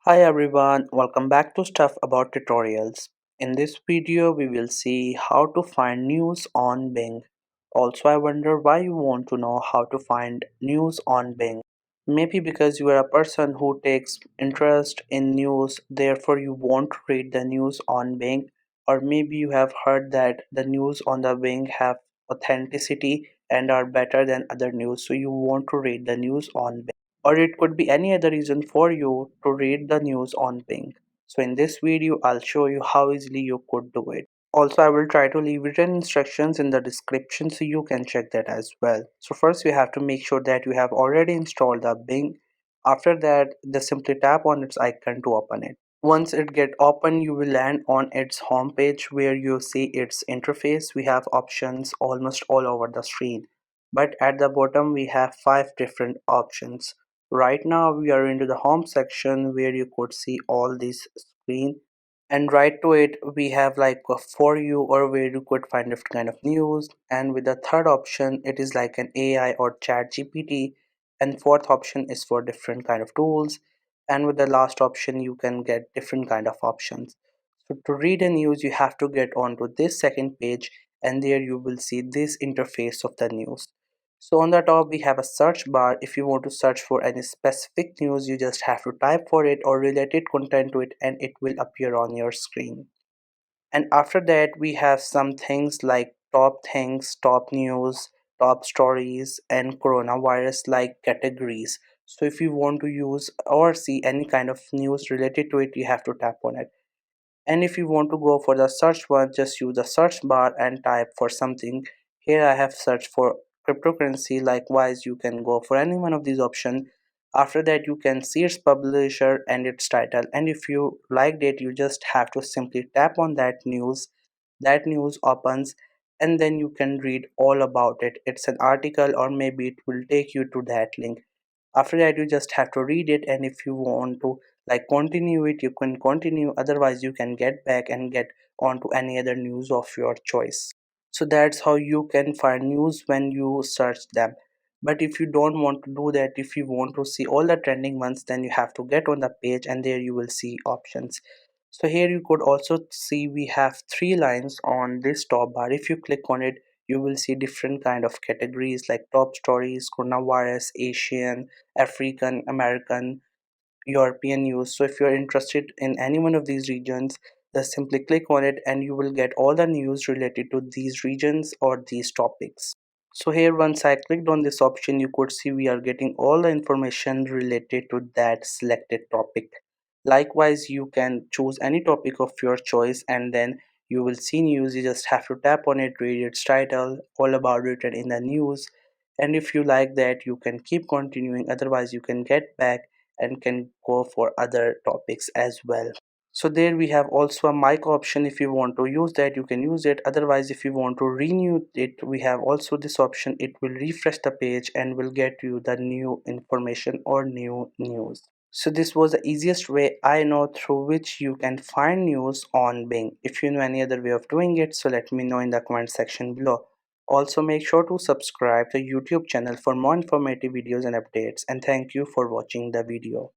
Hi everyone, welcome back to Stuff About Tutorials. In this video, we will see how to find news on Bing. Also, I wonder why you want to know how to find news on Bing. Maybe because you are a person who takes interest in news, therefore you want to read the news on Bing, or maybe you have heard that the news on the Bing have authenticity and are better than other news, so you want to read the news on Bing, or it could be any other reason for you to read the news on Bing. So in this video, I'll show you how easily you could do it. Also, I will try to leave written instructions in the description so you can check that as well. So first you have to make sure that you have already installed the Bing. After that, just simply tap on its icon to open it. Once it get open, you will land on its home page where you see its interface. We have options almost all over the screen, but at the bottom we have 5 different options. Right now we are into the home section where you could see all these screen, and right to it we have like a for you or where you could find different kind of news, and with the third option it is like an AI or chat GPT, and fourth option is for different kind of tools, and with the last option you can get different kind of options. So to read a news you have to get onto this second page, and there you will see this interface of the news. So on the top we have a search bar. If you want to search for any specific news, you just have to type for it or related content to it and it will appear on your screen. And after that we have some things like top things, top news, top stories, and coronavirus like categories. So if you want to use or see any kind of news related to it, you have to tap on it. And if you want to go for the search one, just use the search bar and type for something. Here I have searched for cryptocurrency. Likewise, you can go for any one of these options. After that, you can see its publisher and its title, and if you liked it, you just have to simply tap on that news. That news opens, and then you can read all about it. It's an article, or maybe it will take you to that link. After that you just have to read it, and if you want to like continue it, you can continue. Otherwise you can get back and get on to any other news of your choice. So that's how you can find news when you search them. But if you don't want to do that, if you want to see all the trending ones, then you have to get on the page and there you will see options. So here you could also see we have 3 lines on this top bar. If you click on it, you will see different kind of categories like top stories, coronavirus, Asian, African, American, European news. So if you're interested in any one of these regions, just simply click on it and you will get all the news related to these regions or these topics. So here once I clicked on this option, you could see we are getting all the information related to that selected topic. Likewise, you can choose any topic of your choice and then you will see news. You just have to tap on it, read its title, all about it in the news. And if you like that, you can keep continuing. Otherwise, you can get back and can go for other topics as well. So there we have also a mic option. If you want to use that, you can use it. Otherwise, if you want to renew it, we have also this option. It will refresh the page and will get you the new information or new news. So this was the easiest way I know through which you can find news on Bing. If you know any other way of doing it, so let me know in the comment section below. Also make sure to subscribe to YouTube channel for more informative videos and updates, and thank you for watching the video.